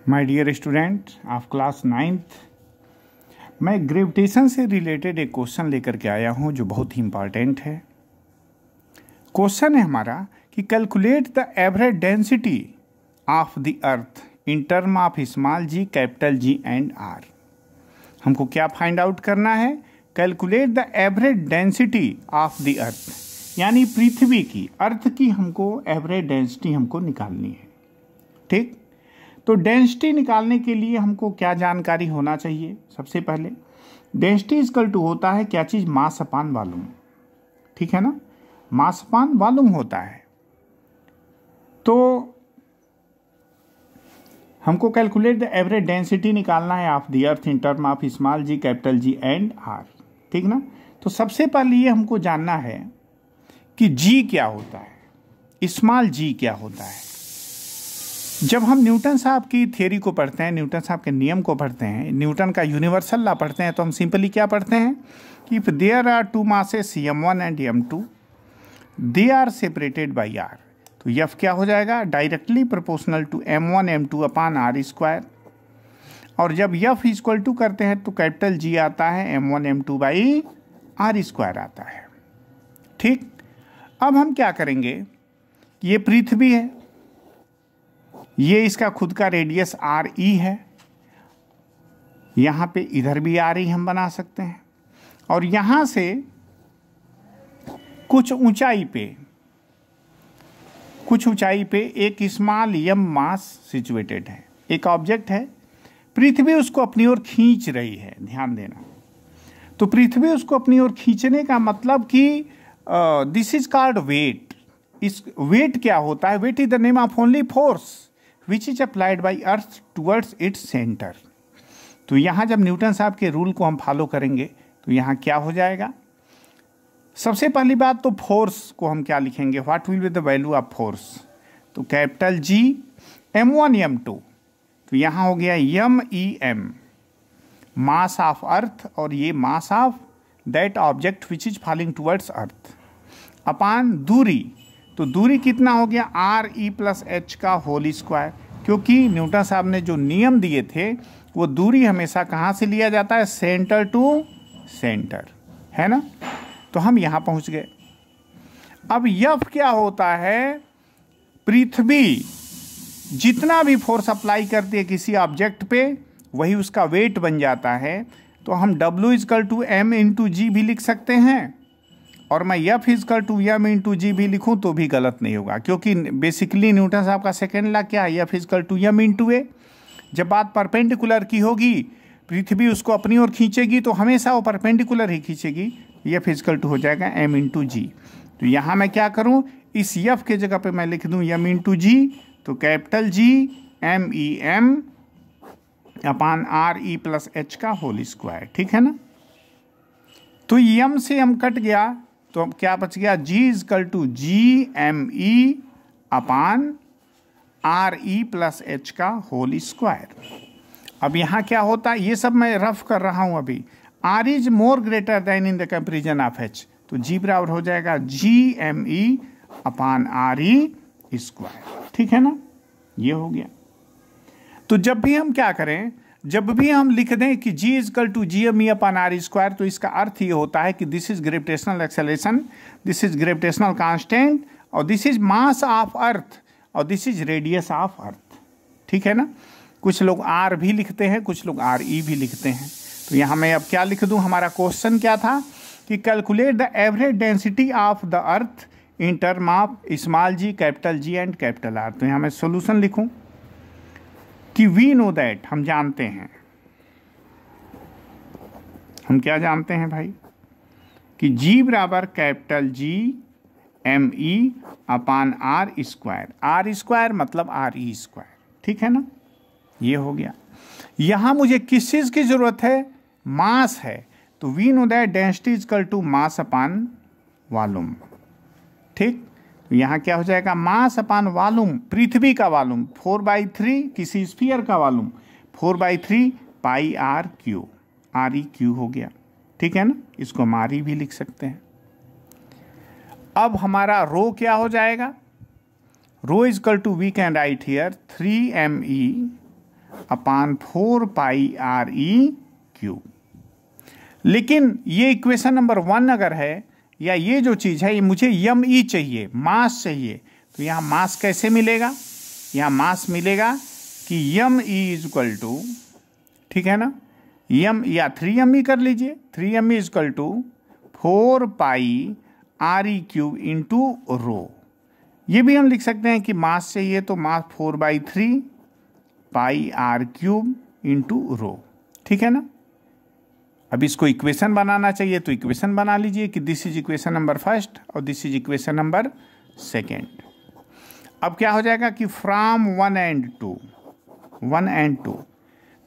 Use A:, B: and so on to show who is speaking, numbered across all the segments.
A: My dear student of class 9th, मैं gravitation से related एक क्वेश्चन लेकर के आया हूं जो बहुत ही इंपॉर्टेंट है। क्वेश्चन है हमारा कि calculate the average density of the earth in term of small G, capital G and R. हमको क्या फाइंड आउट करना है? Calculate the average density of the earth, यानी पृथ्वी की, अर्थ की हमको एवरेज डेंसिटी हमको निकालनी है। ठीक, तो डेंसिटी निकालने के लिए हमको क्या जानकारी होना चाहिए? सबसे पहले डेंसिटी इक्वल टू होता है क्या चीज? मास अपान वॉल्यूम। ठीक है ना, मास अपान वॉल्यूम होता है। तो हमको कैलकुलेट द एवरेज डेंसिटी निकालना है of the earth in term of small G, capital G and R. ठीक ना, तो सबसे पहले ये हमको जानना है कि जी क्या होता है, स्मॉल जी क्या होता है। जब हम न्यूटन साहब की थ्योरी को पढ़ते हैं, न्यूटन साहब के नियम को पढ़ते हैं, न्यूटन का यूनिवर्सल लॉ पढ़ते हैं, तो हम सिंपली क्या पढ़ते हैं कि if there are two masses m1 and m2 they are separated by r, तो f क्या हो जाएगा? Directly proportional to m1 m2 upon r square. और जब f इक्वल टू करते हैं तो कैपिटल G आता है m1 m2 by r square आता है। ठीक, अब हम क्या करेंगे? ये पृथ्वी है, ये इसका खुद का रेडियस आर ई है, यहाँ पे इधर भी आर ई हम बना सकते हैं, और यहाँ से कुछ ऊंचाई पे एक स्मॉल यम मास सिचुएटेड है, एक ऑब्जेक्ट है, पृथ्वी उसको अपनी ओर खींच रही है। ध्यान देना, तो पृथ्वी उसको अपनी ओर खींचने का मतलब कि दिस इज कॉल्ड वेट। इस वेट क्या होता है? Weight is the name of only force which is applied by earth towards its centre. तो यहाँ जब न्यूटन साहब के रूल को हम फॉलो करेंगे तो यहाँ क्या हो जाएगा? सबसे पहली बात तो फोर्स को हम क्या लिखेंगे? What will be the value of force? तो कैपिटल जी m1 m2, तो यहाँ हो गया m मास ऑफ अर्थ, और ये mass of that object which is falling towards earth, upon दूरी। तो दूरी कितना हो गया? आर ई प्लस एच का होल स्क्वायर, क्योंकि न्यूटन साहब ने जो नियम दिए थे वो दूरी हमेशा कहाँ से लिया जाता है? सेंटर टू सेंटर, है ना। तो हम यहाँ पहुँच गए। अब यफ क्या होता है? पृथ्वी जितना भी फोर्स अप्लाई करती है किसी ऑब्जेक्ट पे, वही उसका वेट बन जाता है। तो हम W equal to m into G भी लिख सकते हैं, और मैं F equal to m into G भी लिखूँ तो भी गलत नहीं होगा, क्योंकि बेसिकली न्यूटन साहब का सेकेंड लॉ क्या है? F equal to m into A. जब बात परपेंडिकुलर की होगी, पृथ्वी उसको अपनी ओर खींचेगी तो हमेशा वो परपेंडिकुलर ही खींचेगी। F इक्वल टू हो जाएगा m इंटू जी। तो यहाँ मैं क्या करूँ? इस F के जगह पे मैं लिख दूँ m इंटू जी, तो कैपिटल G m अपान आर ई प्लस एच का होल स्क्वायर। ठीक है ना, तो m से m कट गया, तो अब क्या बच गया? G is equal to G M E upon R E plus H का होल स्क्वायर। अब यहाँ क्या होता है? ये सब मैं रफ कर रहा हूँ अभी। R is more greater then in the comparison of H, तो G बराबर हो जाएगा जी M E upon R E square. ठीक है ना, ये हो गया। तो जब भी हम क्या करें, जब भी हम लिख दें कि G is equal to G M E upon R square, तो इसका अर्थ ये होता है कि this is gravitational acceleration, this is gravitational constant, और this is mass of earth, और this is radius of earth. ठीक है ना, कुछ लोग R भी लिखते हैं, कुछ लोग आर ई भी लिखते हैं। तो यहाँ मैं अब क्या लिख दूँ? हमारा क्वेश्चन क्या था कि calculate the average density of the earth in term of small G, capital G and capital R. तो यहाँ मैं सोल्यूशन लिखूँ कि वी नो दैट, हम जानते हैं, हम क्या जानते हैं भाई? कि G बराबर capital G M E upon R square. R square मतलब आर ई स्क्वायर। ठीक है ना, ये हो गया। यहाँ मुझे किस चीज़ की ज़रूरत है? मास है, तो we know that density equal to mass upon volume. ठीक, तो यहाँ क्या हो जाएगा? मास अपान वॉल्यूम, पृथ्वी का वॉल्यूम 4/3, किसी स्फीयर का volume 4/3 pi R cube, R E cube हो गया। ठीक है ना, इसको हम आर ई भी लिख सकते हैं। अब हमारा रो क्या हो जाएगा? Rho equal to we can write here 3me upon 4 pi R E cube. लेकिन ये इक्वेशन नंबर 1 अगर है, या ये जो चीज़ है, ये मुझे यम ई चाहिए, मास चाहिए, तो यहाँ मास कैसे मिलेगा? यहाँ मास मिलेगा कि यम ई इज इक्वल टू, ठीक है ना, यम या 3m ई कर लीजिए, 3m E is equal to 4 pi R E cube into rho. ये भी हम लिख सकते हैं कि मास चाहिए तो मास 4/3 pi are cube into rho, ठीक है ना। अब इसको इक्वेशन बनाना चाहिए तो इक्वेशन बना लीजिए कि दिस इज इक्वेशन नंबर 1 और दिस इज इक्वेशन नंबर 2। अब क्या हो जाएगा कि फ्रॉम 1 and 2,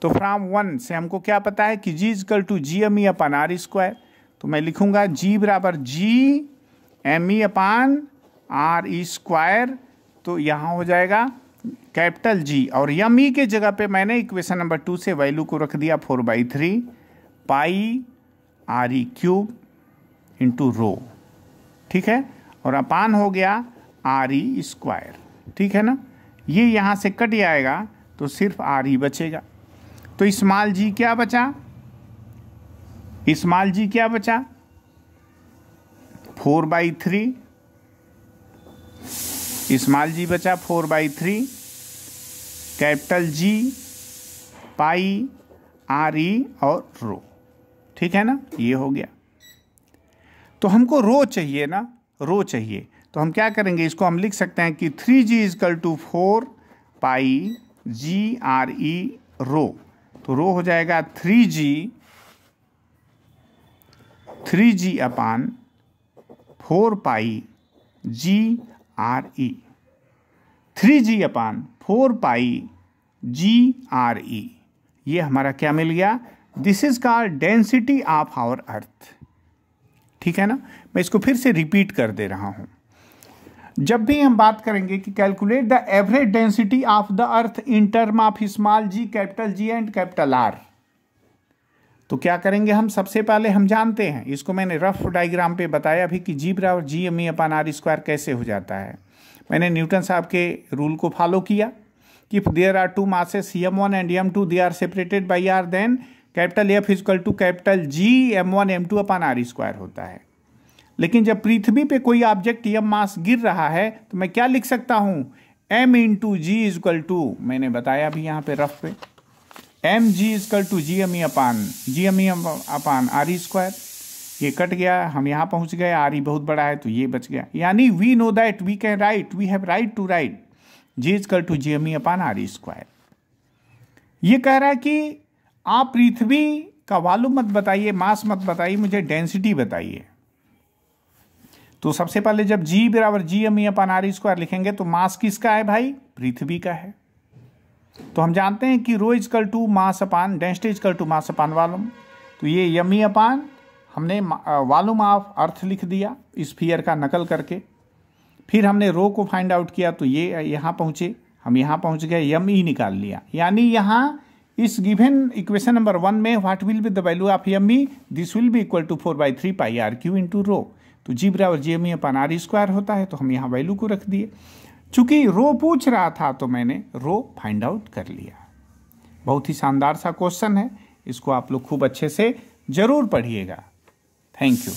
A: तो फ्रॉम 1 से हमको क्या पता है कि G equal to G M E upon R square, तो मैं लिखूंगा जी बराबर G M E upon R E square, तो यहाँ हो जाएगा कैपिटल जी, और यम ई के जगह पे मैंने इक्वेशन नंबर 2 से वैल्यू को रख दिया 4/3 pi R E cube into rho, ठीक है, और अपान हो गया आर ई स्क्वायर, ठीक है ना। ये यहाँ से कट जाएगा तो सिर्फ आर ई बचेगा। तो स्मॉल जी क्या बचा? स्मॉल जी क्या बचा? 4/3, स्मॉल जी बचा 4/3, कैपिटल जी पाई आर ई और रो, ठीक है ना। ये हो गया। तो हमको रो चाहिए ना, रो चाहिए, तो हम क्या करेंगे, इसको हम लिख सकते हैं कि 3g equal to 4 pi G R E rho, तो रो हो जाएगा 3g अपान 4 पाई जी आर ई, 3g अपान 4 पाई जी आर ई। ये हमारा क्या मिल गया? This is called density of our earth, ठीक है ना। मैं इसको फिर से रिपीट कर दे रहा हूं। जब भी हम बात करेंगे कि calculate the average density of the earth in term of small G, capital G and capital R, तो क्या करेंगे हम? सबसे पहले हम जानते हैं, इसको मैंने रफ डायग्राम पे बताया भी कि जी बराबर G M E upon R square कैसे हो जाता है। मैंने न्यूटन साहब के रूल को फॉलो किया कि if there are two masses m1 and m2 they are separated by r, then capital F equal to capital G m1 m2 upon R square होता है। लेकिन जब पृथ्वी पे कोई ऑब्जेक्ट m मास गिर रहा है तो मैं क्या लिख सकता हूं? m into G equal to, मैंने बताया भी यहाँ पे रफ पे, M G equal to G M E upon R square. ये कट गया, हम यहाँ पहुँच गए, आर ई बहुत बड़ा है तो ये बच गया। यानी we know that we can write, we have right to write G equal to G M E upon R square. ये कह रहा है कि आप पृथ्वी का वॉल्यूम मत बताइए, मास मत बताइए, मुझे डेंसिटी बताइए। तो सबसे पहले जब जी बराबर G M E upon R square लिखेंगे तो मास किसका है भाई? पृथ्वी का है। तो हम जानते हैं कि rho equal to mass upon density equal to mass upon volume, तो ये एम ई अपान हमने वॉल्यूम ऑफ अर्थ लिख दिया स्फीयर का नकल करके। फिर हमने रो को फाइंड आउट किया तो ये यहाँ पहुँचे, हम यहाँ पहुँच गए, एम ई निकाल लिया। यानी यहाँ इस गिवन इक्वेशन नंबर 1 में what will be the value of M E? This will be equal to 4/3 pi R cube into rho. तो जी बराबर G M E upon R square होता है, तो हम यहाँ वैल्यू को रख दिए। चूंकि रो पूछ रहा था तो मैंने रो फाइंड आउट कर लिया। बहुत ही शानदार सा क्वेश्चन है, इसको आप लोग खूब अच्छे से जरूर पढ़िएगा। Thank you.